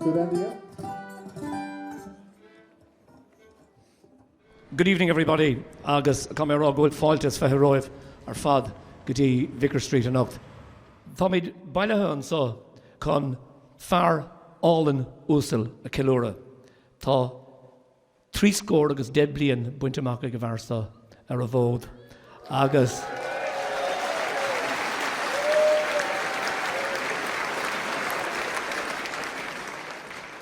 Good, Andy, Good evening, everybody. Agus come here all good faultless for heroic or fad gudi Vicar Street and Ocht. Thomid Bailahan so con far Allen Usul a Kilura. Ta 3 score agus dead blian buintamaka gavarsa a ravod. Agus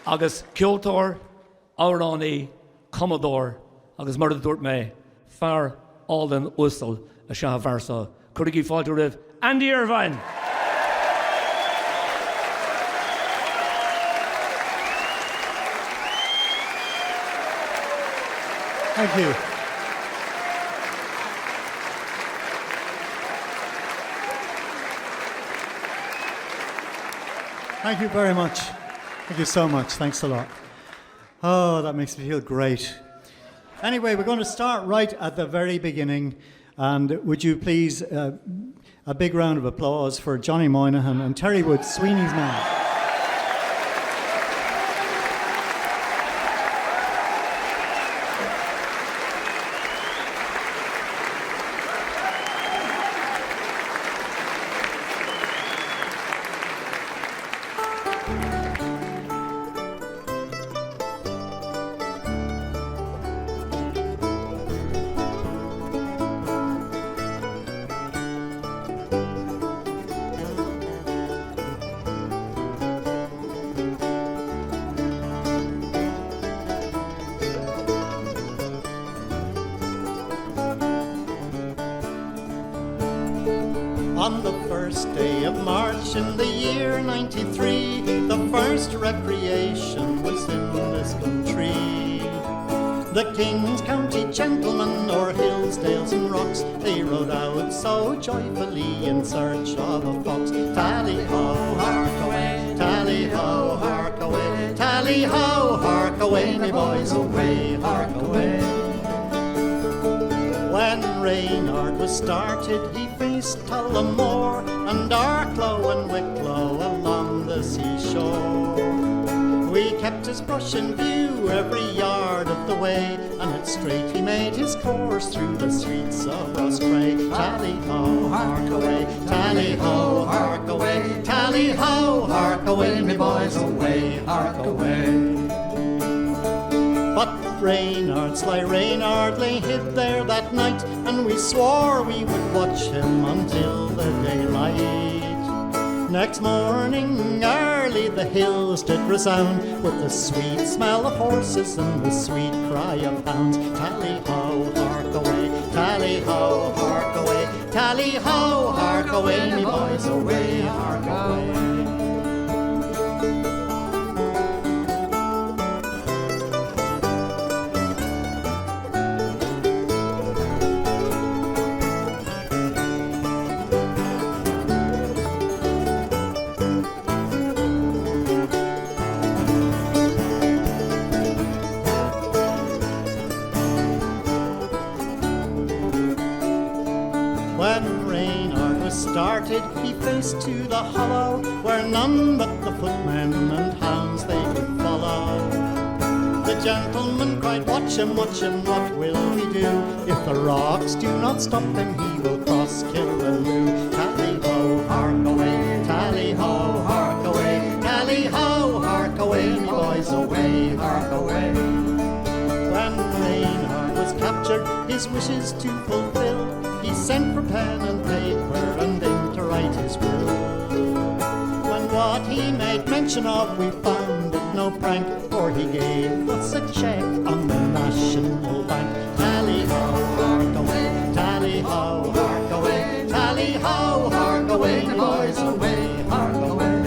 agus Kyotor, Aurani, Commodore, agus mar dúirt mé far Alden Ussel a se versa. Curigi fáilte rih Andy Irvine. Thank you. Thank you very much. Thank you so much. Thanks a lot. Oh, that makes me feel great. Anyway, we're going to start right at the very beginning. And would you please, a big round of applause for Johnny Moynihan and Terry Wood, Sweeney's man. On the first day of March in the year 93, the first recreation was in this country. The King's County gentlemen o'er hills, dales and rocks, they rode out so joyfully in search of a fox. Tally-ho, hark away, tally-ho, hark away, tally-ho, hark away, me boys, away, hark away. When Reynard was started, he faced Tullamore and Arklow and Wicklow along the seashore. We kept his brush in view every yard of the way, and at straight he made his course through the streets of Roscrea. Tally-ho, hark away, tally-ho, hark away, tally-ho, hark away, me boys, away, hark away. But Reynard, sly Reynard, lay hid there that night, and we swore we would watch him until the daylight. Next morning early the hills did resound with the sweet smell of horses and the sweet cry of hounds. Tally-ho, hark away, tally-ho, hark away, tally-ho, hark away, me boys, away, hark away. When Reynard was started, he faced to the hollow, where none but the footmen and hounds they could follow. The gentleman cried, watch him, what will he do? If the rocks do not stop him, he will cross Killaloe. Tally-ho, hark away, tally-ho, hark away, tally-ho, hark away, me boys, away, hark away. When Reynard was captured, his wishes to fulfill, he sent for pen and paper and ink to write his will. When what he made mention of we found it no prank, for he gave us a check on the National Bank. Tally-ho, hark away, tally-ho, hark away, tally-ho, hark away, me boys, away, hark away.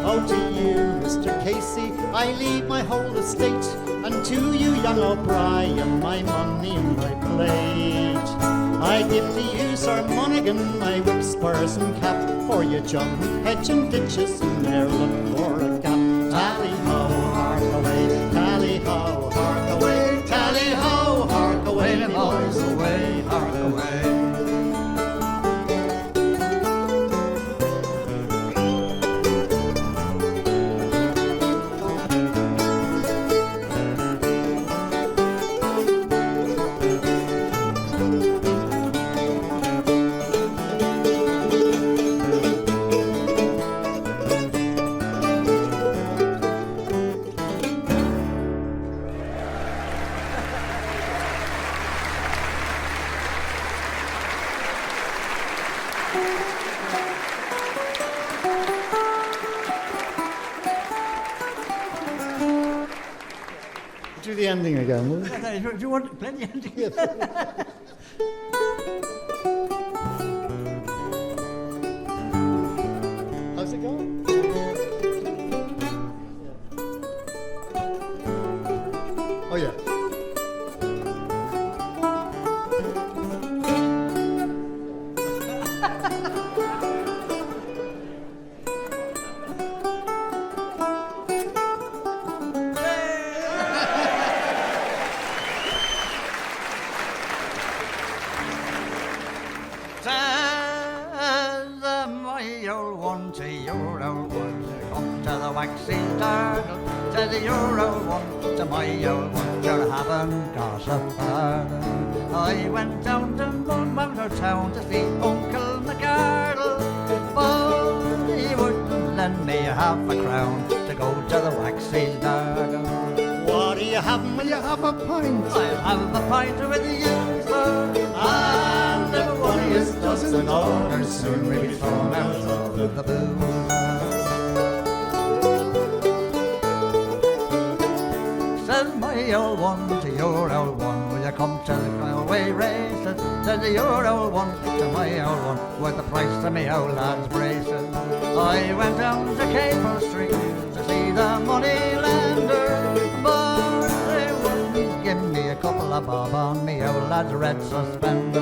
Oh, to you, Mr. Casey, I leave my whole estate, and to you, young O'Brien, my money and my plate. I give to you, Sir Monaghan, my whip, spurs and cap, for you jump hedge and ditches and ne'er look for a gap. Tally-ho, hark away, tally-ho, hark away, tally-ho, hark away, me boys, away, hark away. Do the ending again, will you? Do you want plenty of ending? How's it going? Oh, yeah. My old one to your old one, come to the waxy turtle. Says the your old one to my old one, you're having gossip pardon. I went down to Mountain Town to see Uncle McArdle, but he wouldn't lend me half a crown to go to the waxy turtle. What are you having? Will you have a pint? I'll have a pint with you, sir. And if one of you doesn't order, soon we'll be thrown out of the booze. Says my old one to your old one, will you come to the railway races? Says the your old one to my old one, with the price of me old lad's braces. I went down to Capel Street to see the money lender, but they wouldn't give me a couple of bob on me old lad's red suspender.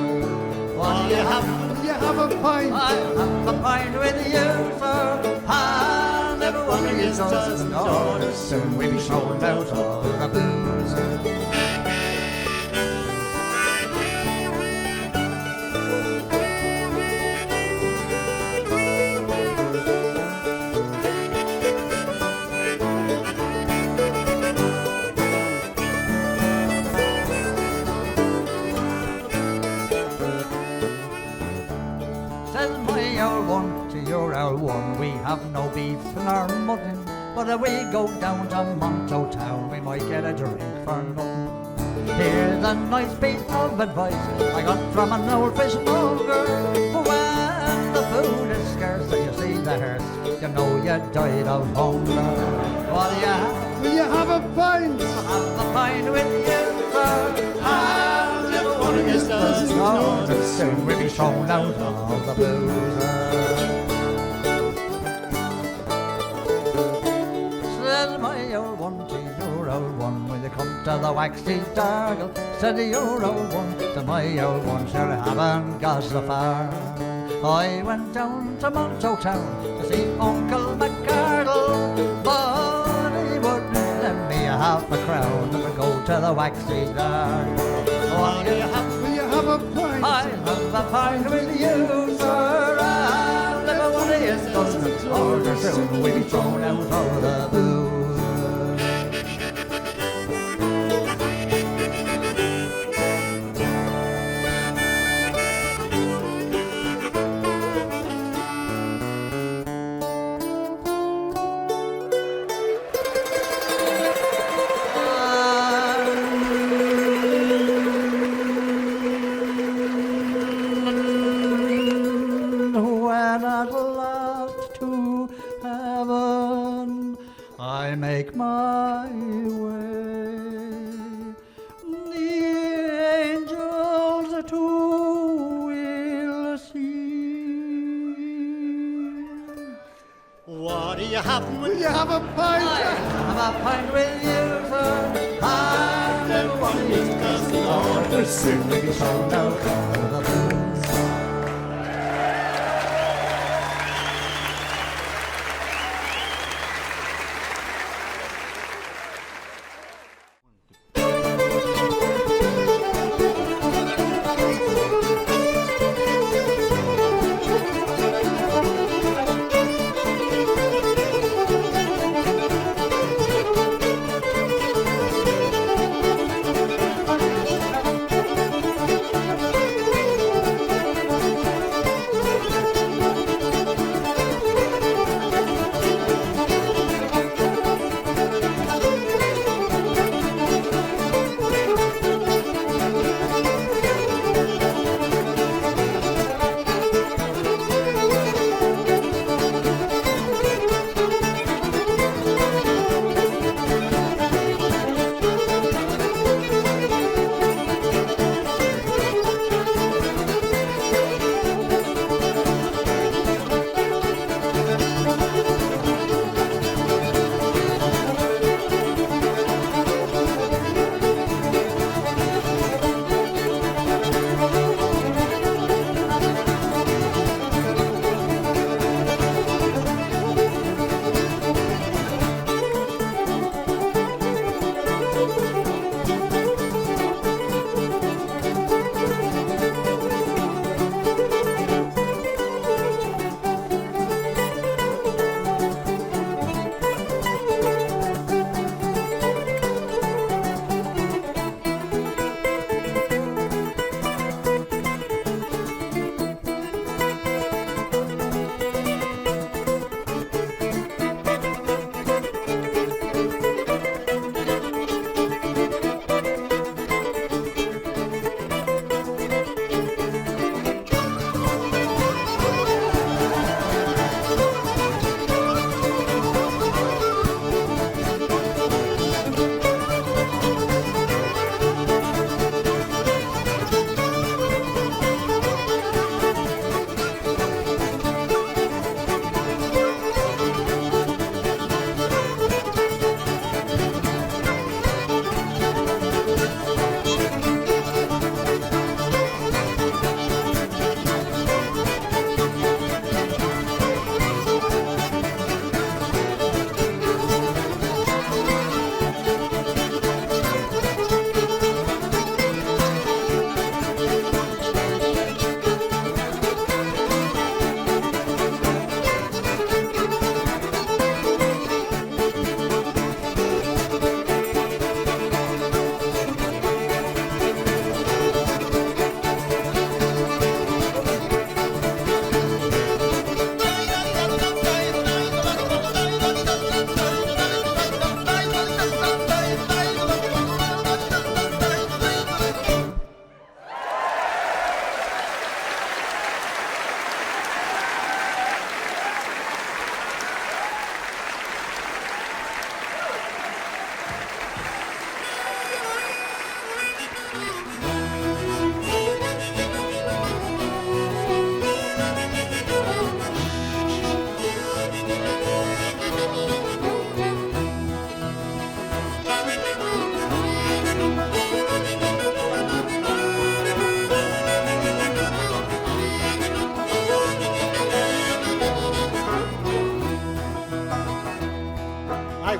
What do you have? Will you have a pint? I'll have a pint with you, sir. And every one of you doesn't order, soon we'll be thrown out of the booze. Says my old one to your old one, we have no beef in our mutton, but if we go down to Monto Town, we might get a drink for nothing. Here's a nice piece of advice I got from an old fishing ogre. When the food is scarce and you see the hearse, you know you died of hunger. What do you have? Will you have a pint? I'll have a pint with you, sir. And if one of you doesn't order, soon we'll be thrown out of the booze. Says my old one to your old one, will you come to the waxy dargle? Said your old one to my old one, sure haven't got so far. I went down to Monto Town to see Uncle McArdle, but he wouldn't lend me a half a crown to go to the waxy dargle. What do you have? Will you have a pint? I'll have a pint with you, sir. And if one of you doesn't order, soon we'll be thrown out of the booze. When at last to heaven I make my way, the angels too will see. What are you having? Will you have a pint? I'll have a pint with you, sir. And if one of you doesn't order, soon we'll be thrown out of the booze.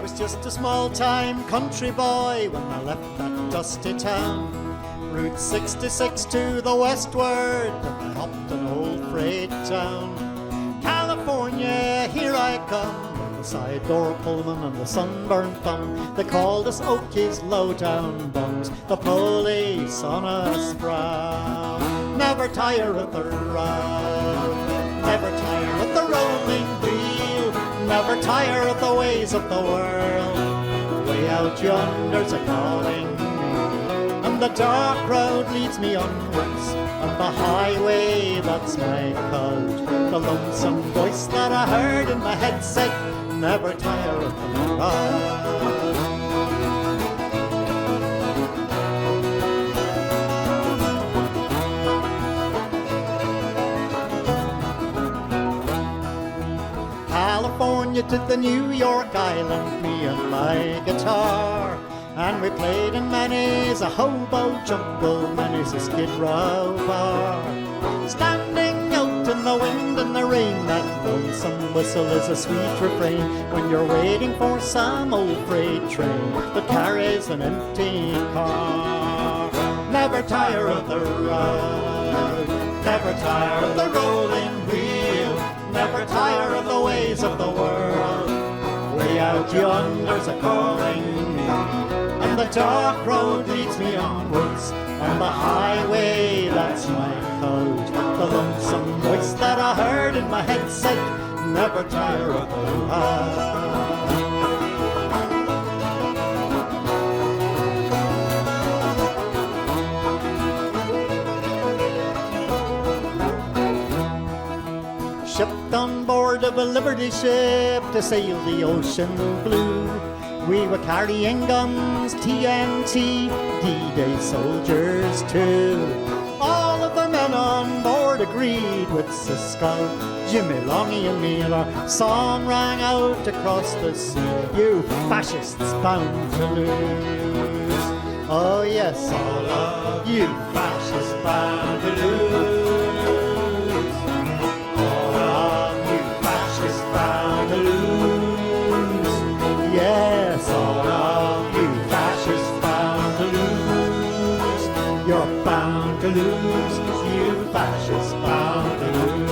was just a small-time country boy when I left that dusty town. Route 66 to the westward, and I hopped an old freight town. California, here I come, with the side door Pullman and the sunburned thumb. They called us Okies, low-down bums. The police on us frown. Never tire of the ride, never tire of the rolling wheel, never tire of the ways of the world. Way out yonder's a calling me, and the dark road leads me onwards. On the highway, that's my code. The lonesome voice that I heard in my head said, never tire of the ride. California to the New York Island, me and my guitar. And we played in many's a hobo jungle, many's a skid row bar. Standing out in the wind and the rain, that lonesome whistle is a sweet refrain when you're waiting for some old freight train that carries an empty car. Never tire of the ride, never tire of the rolling wheel, never tire of the ways of the world. Way out yonder's a calling me, and the dark road leads me onwards. On the highway, that's my code. The lonesome voice that I heard in my head said, never tire of the ride. Shipped on board of a Liberty ship to sail the ocean blue. We were carrying guns, TNT, D-Day soldiers too. All of the men on board agreed with Cisco, Jimmy, Longy and me, and our song rang out across the sea. You fascists bound to lose. Oh yes, all of you fascists bound to lose. All of you fascists bound to lose. Yes, all of you fascists bound to lose. You're bound to lose, you fascists bound to lose.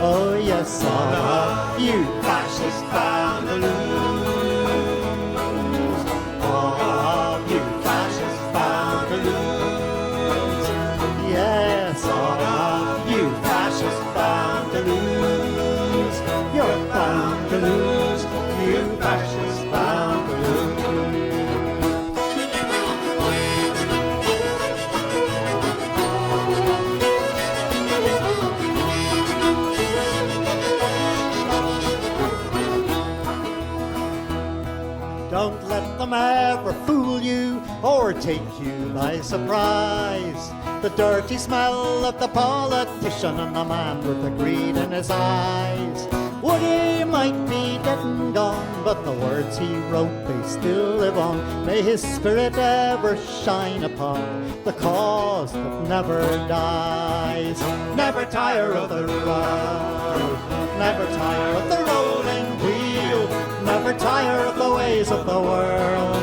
Oh yes, all of you fascists bound to lose. All of you fascists bound to lose. Yes, all of you fascists bound to lose. You're bound to lose, you fascists bound to lose. Don't let them ever fool you or take you by surprise. The dirty smell of the politician and the man with the greed in his eyes. Woody might be dead and gone, but the words he wrote, they still live on. May his spirit ever shine upon the cause that never dies. Never tire of the ride, never tire of the rolling wheel, never tire of the ways of the world.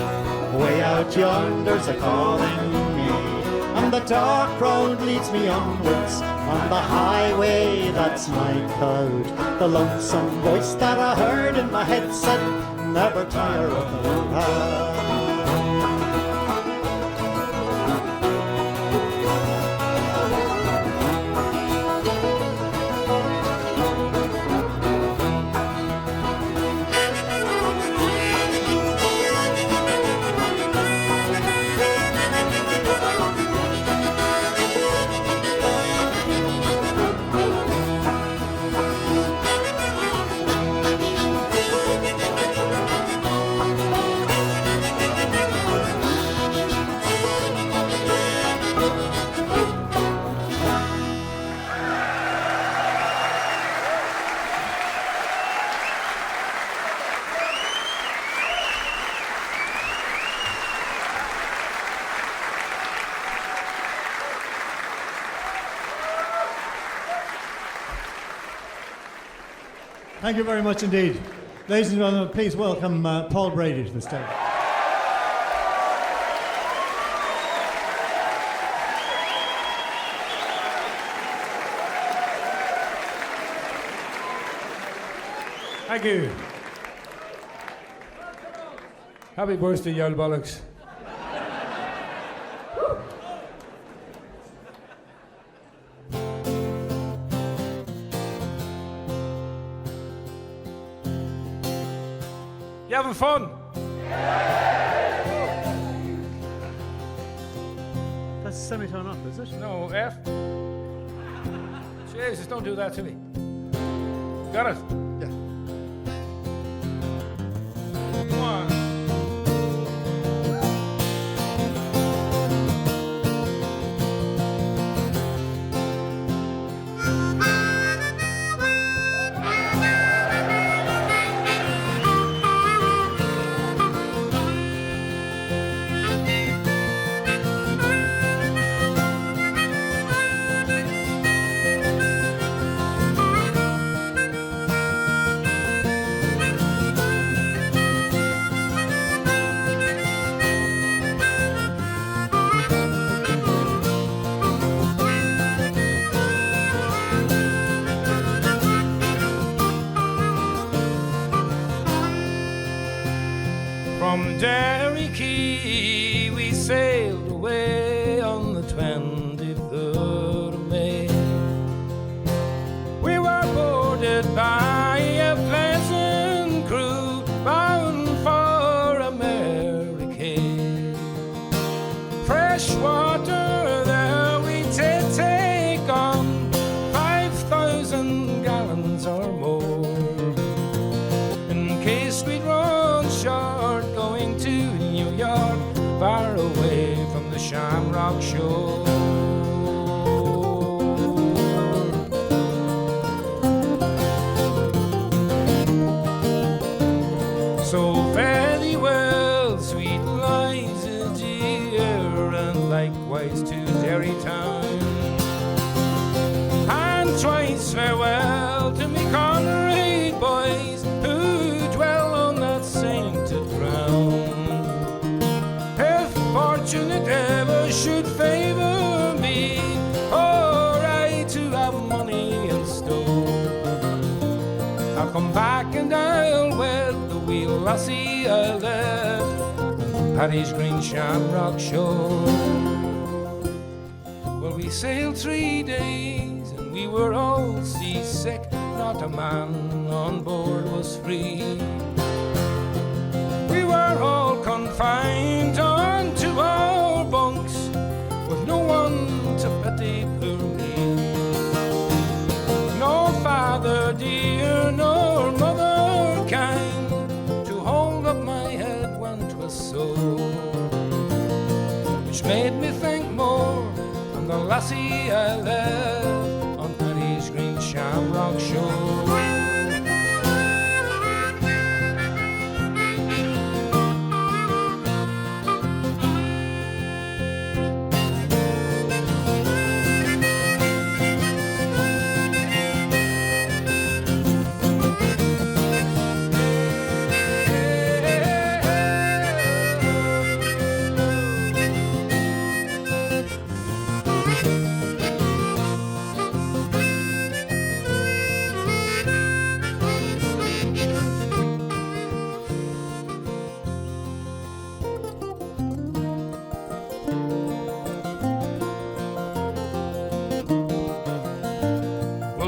Way out yonder's a calling me, and the dark road leads me onwards. On the highway, that's my code. The lonesome voice that I heard in my head said, never tire of the ride. Thank you very much indeed. Ladies and gentlemen, please welcome Paul Brady to the stage. Thank you. Happy birthday, you old bollocks. You having fun? That's semitone up, is it? No, F. Jesus, don't do that to me. Got it? Yeah. Come on. From Derry Quay we sailed away on the 23rd of May. We were boarded by a pleasant crew bound for America. Fresh water there we did take on 5,000 gallons or more, in case we'd run short going to New York, far away from the Shamrock Shore. So fare thee well, sweet Liza dear, and likewise to Derry town. And twice farewell to me comrade boys who dwell on that sainted ground. If fortune it ever should favour me, or I to have money in store, I'll come back and I'll wed the wee lassie I left on Paddy's green Shamrock shore. Well, we sailed 3 days and we were all seasick, not a man on board was free. We were all confined onto our bunks, with no one to pity poor me. No father dear, nor mother kind, to hold up my head when 'twas sore, which made me think more on the lassie I left on Paddy's green Shamrock shore.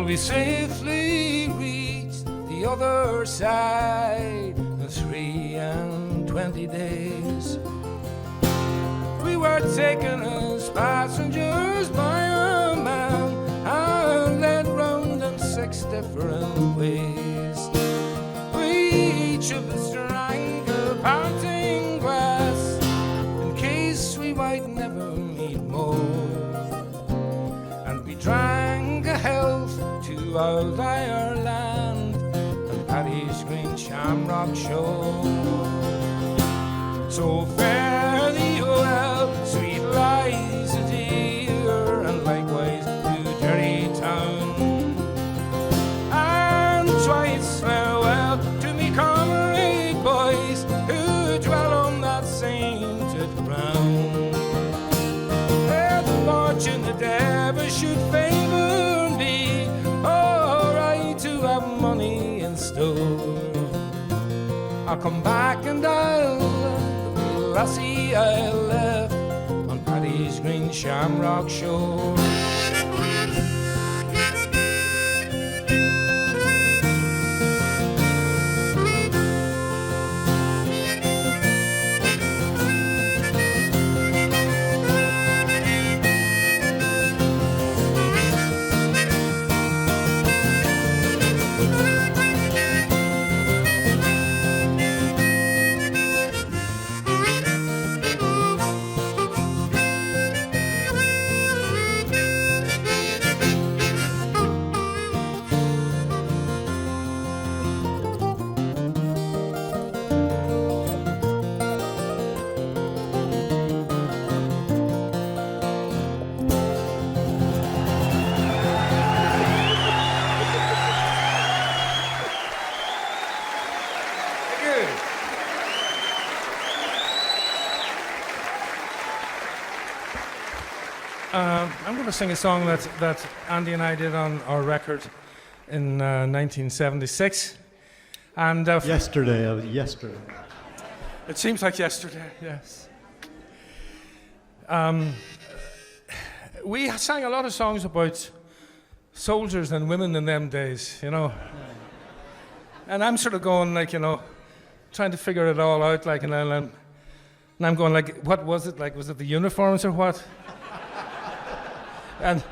We safely reached the other side in 23 days. We were taken as passengers by a man and led round in 6 different ways. We each of us drank a parting glass in case we might never meet more, and we drank a health to old Ireland and Paddy's green Shamrock shore. So fare thee well, sweet Liza dear, and likewise to Derry town. And twice farewell to me it ever should favor me, or I to have money in store, I'll come back and I'll love the lassie I left on Paddy's green shamrock shore. I'm going to sing a song that Andy and I did on our record in 1976. And Yesterday. it seems like yesterday, yes. We sang a lot of songs about soldiers and women in them days, you know. And I'm sort of going like, you know, trying to figure it all out, like, and I'm going like, what was it? Like, was it the uniforms or what? And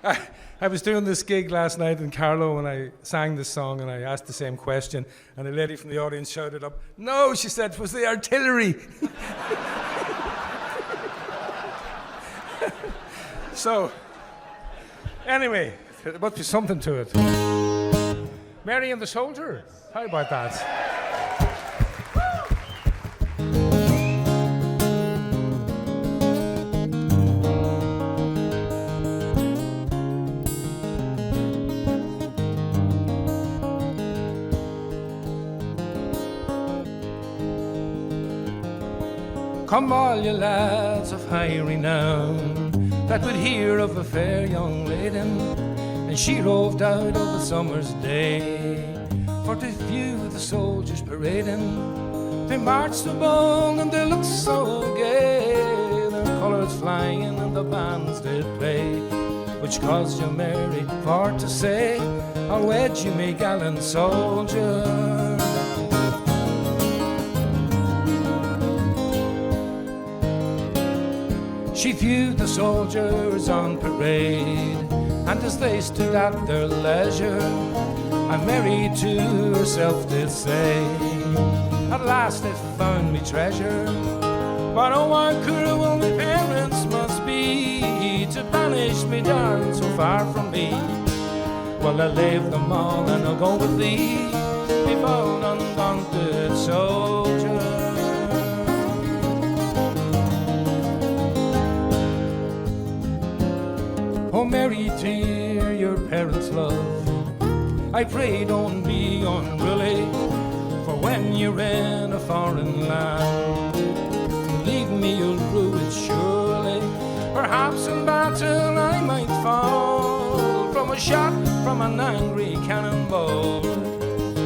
I was doing this gig last night in Carlow and I sang this song and I asked the same question and a lady from the audience shouted up, "No," she said, "it was the artillery." So, anyway, there must be something to it. Mary and the Soldier, how about that? Come all you lads of high renown that would hear of a fair young maiden, and she roved out of the summer's day for to view the soldiers parading. They marched so bold and they looked so gay, their colours flying and the bands did play, which caused you Mary for to say, "I'll wed you, me gallant soldier." She viewed the soldiers on parade, and as they stood at their leisure, and Mary to herself did say, "At last they found me treasure, but oh how cruel my parents must be, to banish me darling so far from me. Well, I'll leave them all and I'll go with thee, me bold undaunted soldier." Oh Mary dear, your parents' love, I pray don't be unruly, for when you're in a foreign land, leave me you'll rue it surely. Perhaps in battle I might fall from a shot from an angry cannonball,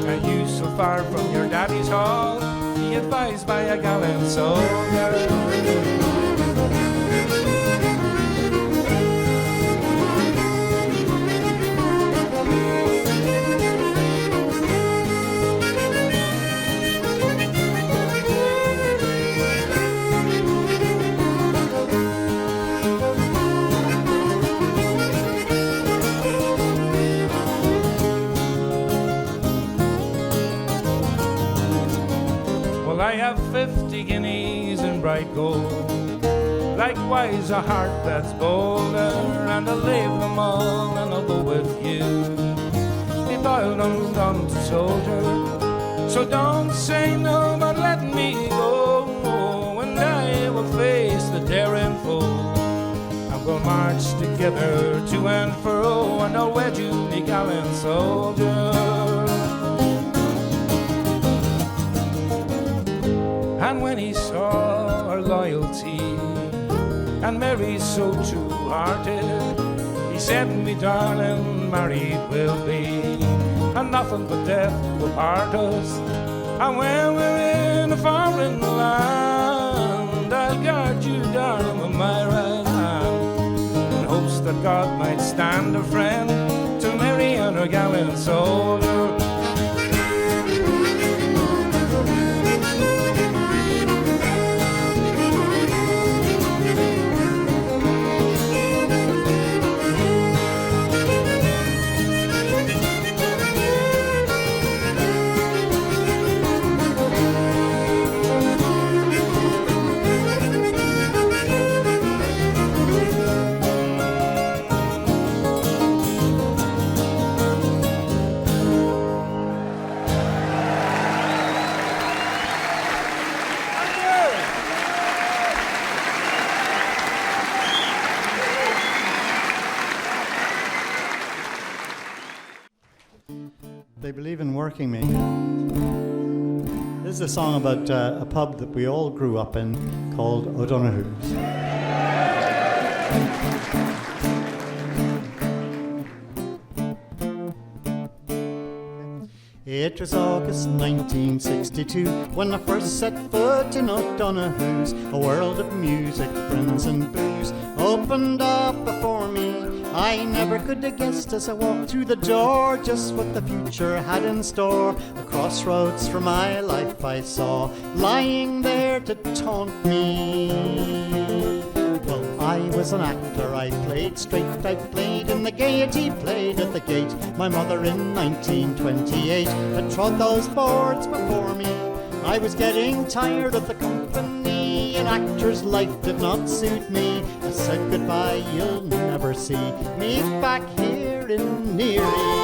and you so far from your daddy's hall, be advised by a gallant soldier. I have 50 guineas in bright gold, likewise a heart that's bolder, and I'll leave them all and I'll go with you, be boiled undaunted soldier. So don't say no, but let me go, and I will face the daring foe, and we'll march together to and fro, and I'll wed you, me gallant soldier. And when he saw our loyalty, and Mary's so true-hearted. He said, me darling, married we'll be, and nothing but death will part us. And when we're in a foreign land, I'll guard you, darling, with my right hand, in hopes that God might stand a friend to Mary and her gallant soldier. They believe in working me. This is a song about a pub that we all grew up in called O'Donoghue's. It was August 1962 when I first set foot in O'Donoghue's. A world of music, friends and booze opened up before me. I never could have guessed as I walked through the door just what the future had in store. A crossroads for my life I saw, lying there to taunt me. Well, I was an actor, I played straight, I played in the Gaiety, played at the Gate. My mother in 1928 had trod those boards before me. I was getting tired of the company, an actor's life did not suit me. I said goodbye, you'll never see me back here in Neary.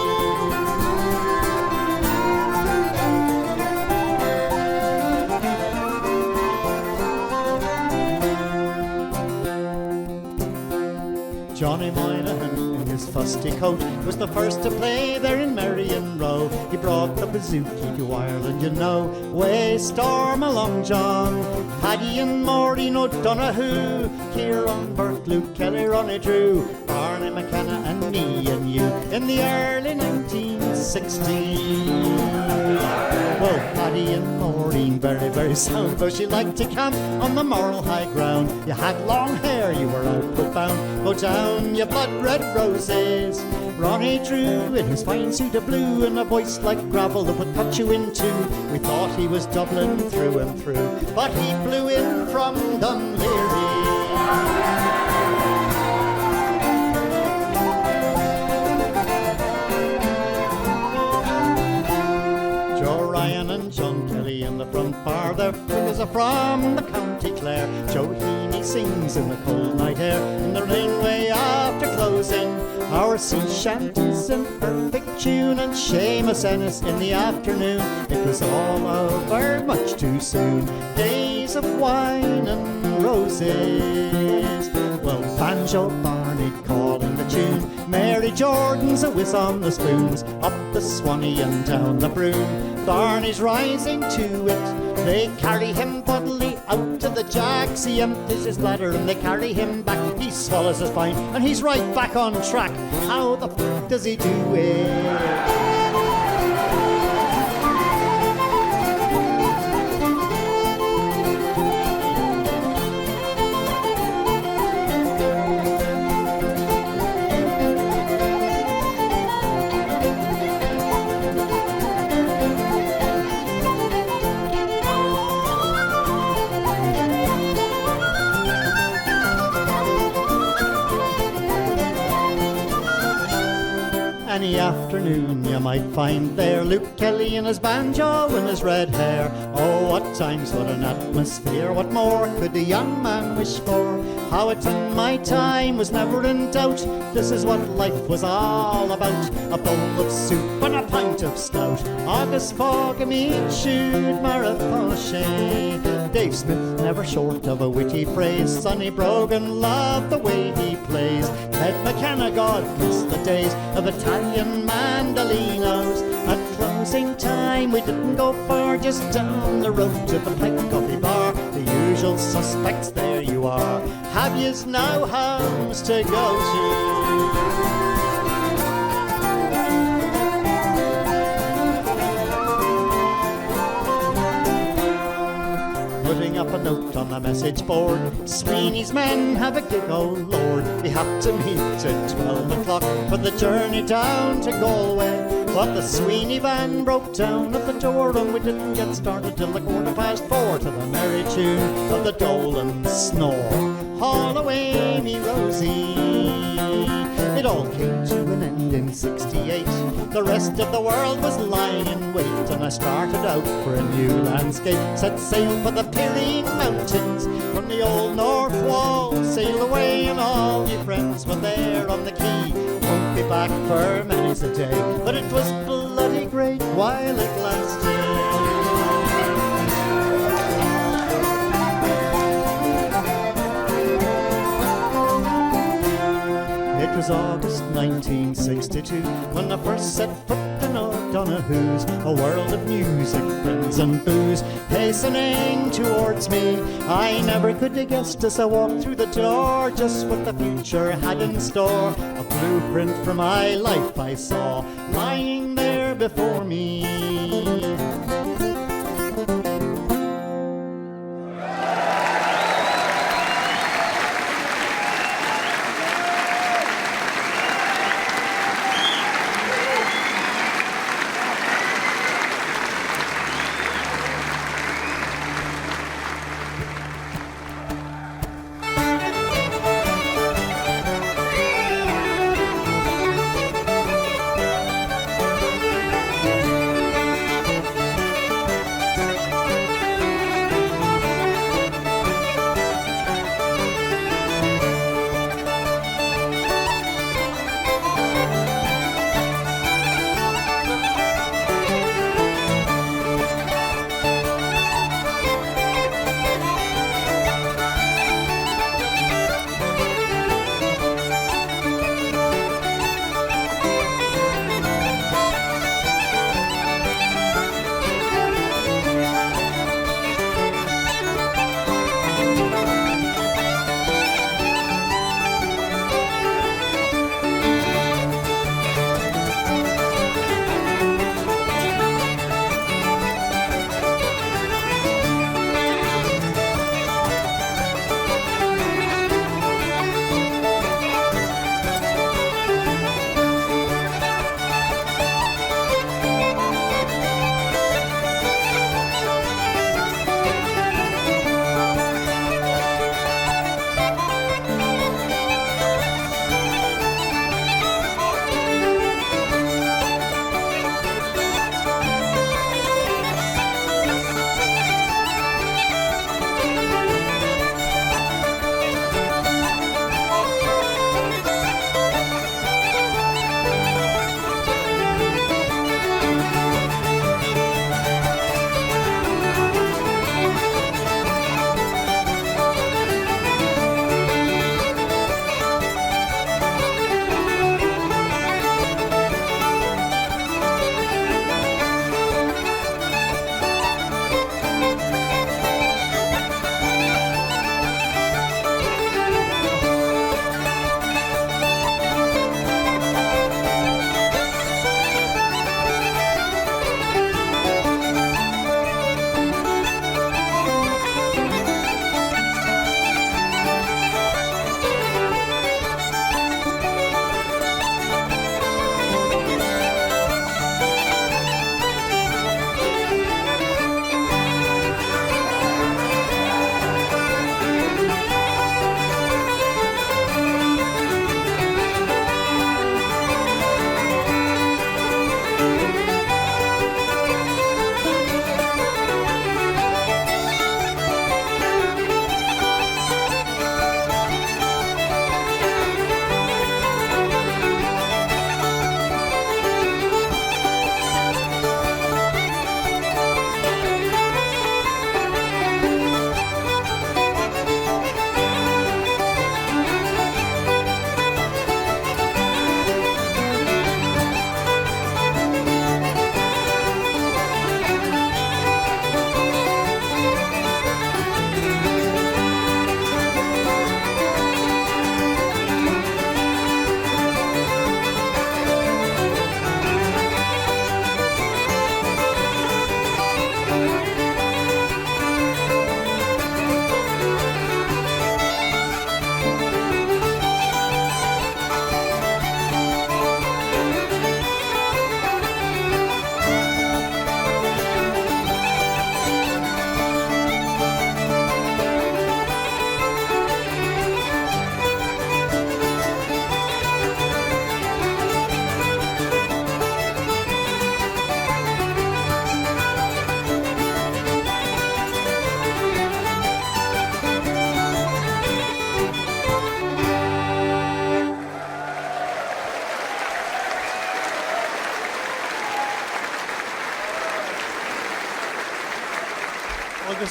Johnny Moynihan in his fusty coat was the first to play there in Merrion Row. He brought the bouzouki to Ireland, you know. Way storm along, John. Paddy and Maureen O'Donoghue, Kieran Burke, Luke Kelly, Ronnie Drew, Barney McKenna and me and you in the early 1960s. Well, Paddy and Maureen, very, very sound, though she liked to camp on the moral high ground. You had long hair, you were outward bound. Go down, you blood red roses. Ronnie Drew in his fine suit of blue and a voice like gravel that would cut you in two. We thought he was Dublin through and through, but he blew in from Dunleary. John Kelly in the front bar, their fingers are from the County Clare. Joe Heaney sings in the cold night air, in the rainway after closing. Our sea shanties in perfect tune, and Seamus Ennis in the afternoon. It was all over much too soon, days of wine and roses. Well, Banjo Barney calling the tune, Mary Jordan's a whiz on the spoons, up the Swanee and down the Broom. Barney's rising to it, they carry him bodily out to the jacks. He empties his bladder and they carry him back. He swallows his pint and he's right back on track. How the f*** does he do it? Any afternoon you might find there Luke Kelly in his banjo and his red hair. Oh, what times, what an atmosphere, what more could a young man wish for? How it in my time was never in doubt, this is what life was all about. A bowl of soup and a pint of stout, August fog and meat shoot marathon. Dave Smith never short of a witty phrase, Sonny Brogan loved the way he plays. Ted McKenna, God bless the days of Italian mandolinos. At closing time we didn't go far, just down the road to the Pike Coffee Bar. The usual suspects, there you are. Have yous now homes to go to? Putting up a note on the message board, Sweeney's men have a gig, oh Lord. We have to meet at 12 o'clock for the journey down to Galway. But the Sweeney van broke down at the door, and we didn't get started till the 4:15 to the merry tune of the dole and snore. Haul away, me Rosie. It all came to an end in 68. The rest of the world was lying in wait, and I started out for a new landscape. Set sail for the Pyrenean Mountains from the old North Wall. Sail away and all ye friends were there on the quay. Won't be back for many's a day, but it was bloody great while it lasted. It was August 1962 when I first set foot in O'Donoghue's. A world of music, friends and booze hastening towards me. I never could have guessed as I walked through the door just what the future had in store. A blueprint for my life I saw lying there before me.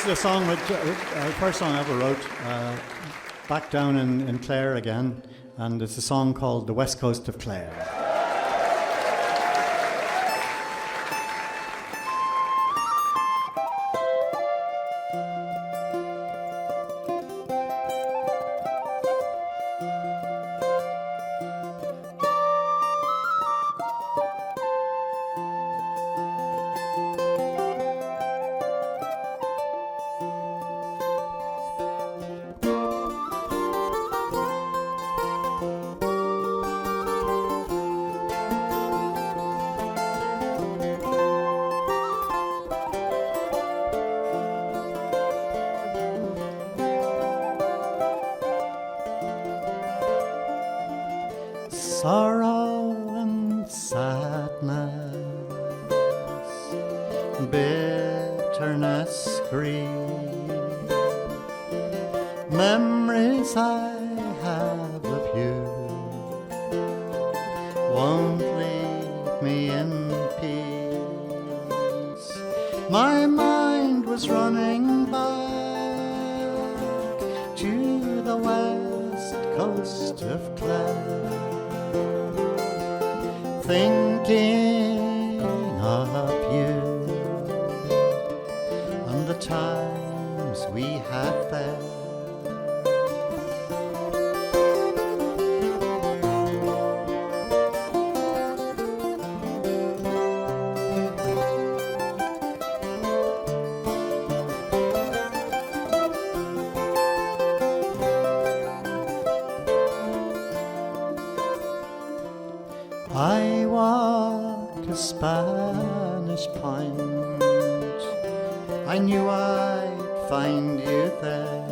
is a song that first song I ever wrote, back down in Clare again, and it's a song called "The West Coast of Clare." Sorrow and sadness, bitterness, grief, memories I have of you won't leave me in peace. My mind was running back to the west coast of Clare, thinking of you and the times we had there. I walked a Spanish point, I knew I'd find you there.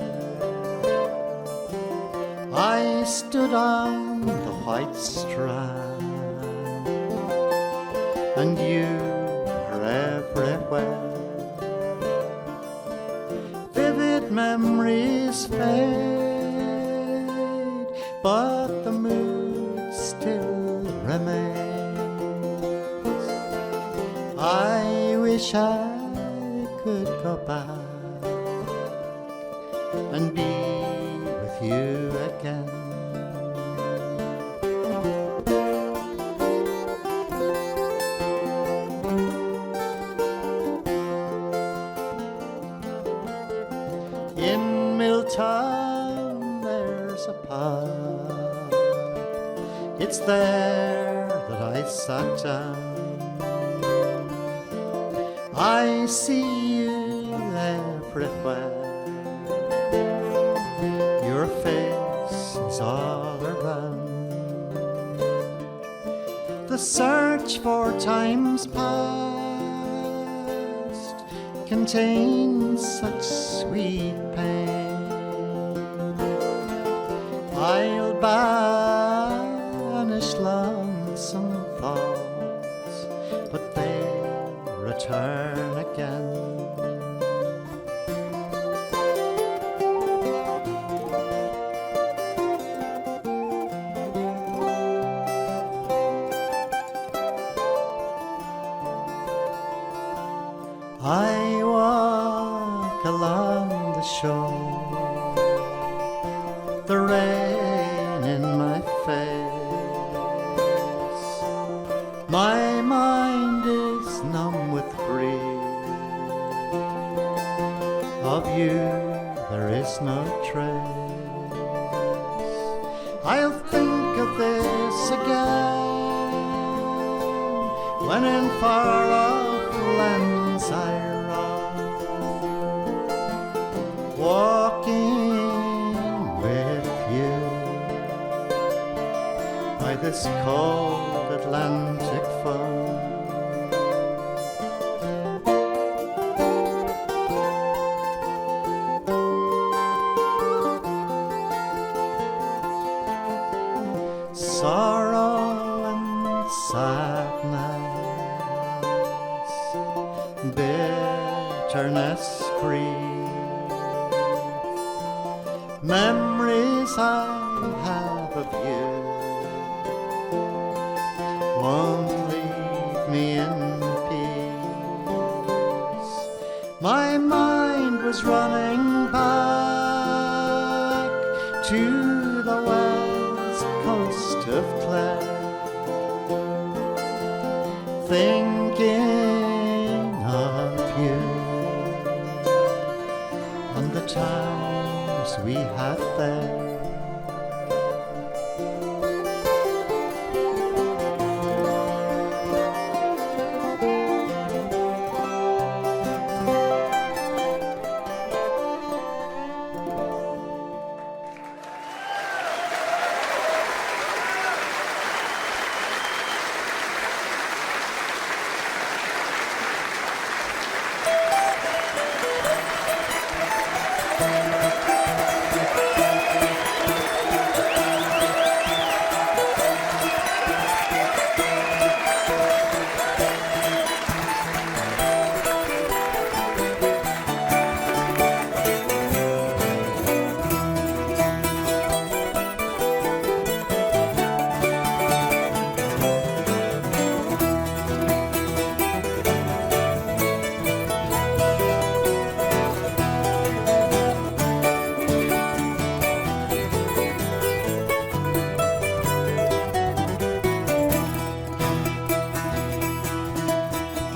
I stood on the white strand, and you were everywhere. Vivid memories fade, but the mood still remains. I wish I could go back and be with you again. In Milltown there's a pub, it's there that I sat down. I see you everywhere, your face is all around. The search for times past contains such sweet pain. I'll banish lonesome thoughts, but they return again. I walk along the shore, the rain in my face. My mind is numb with grief. Of you there is no trace. I'll think of this again when in far off lands I roam, walking with you by this cold Atlantic foam. Sorrow and sadness, bitterness, grief, memories I have of you won't leave me in peace. My mind was was running back to the west coast of Clare, thinking of you and the times we had there.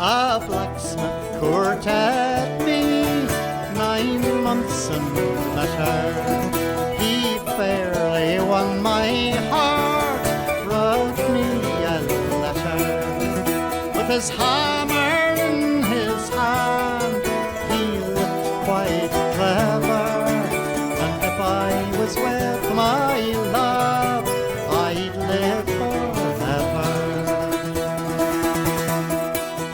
A blacksmith courted me 9 months and better. He fairly won my heart, wrote me a letter. With his hammer in his hand, he looked quite clever. And if I was with my love, I'd live forever.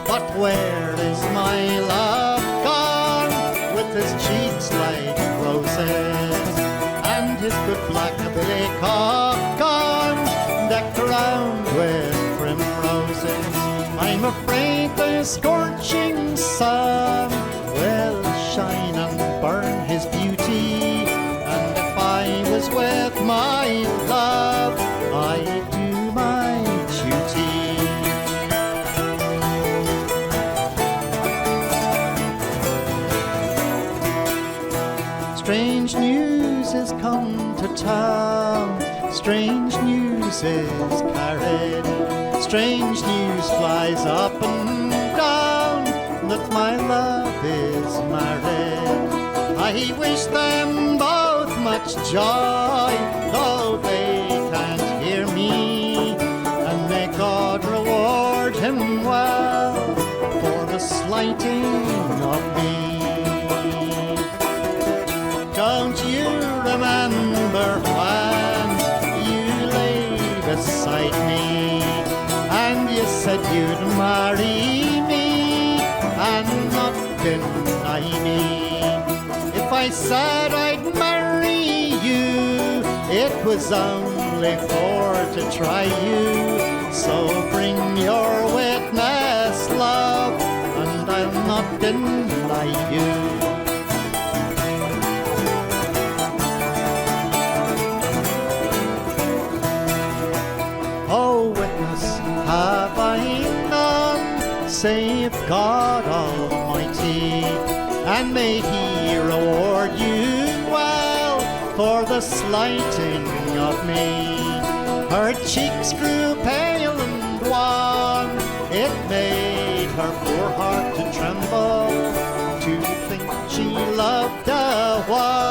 But where is my love gone, with his cheeks like roses, and his good black billy cock gone, decked around with primroses? I'm afraid the scorching sun will shine and burn his beauty, and if I was with my love, I'd do my duty. Strange news has come to town, strange news is carried, strange news flies up and down, that my love is married. I wish them both much joy, though they can't hear me, and may God reward him well for the slighting of me. Don't you remember when you lay beside me, and you said you'd marry me and not deny me? If I said I'd marry you, it was only for to try you. So bring your witness, love, and I'll not deny you. Oh, witness have I none, save God Almighty, and may He reward you well for the slighting of me. Her cheeks grew pale and wan, it made her poor heart to tremble, to think she loved a while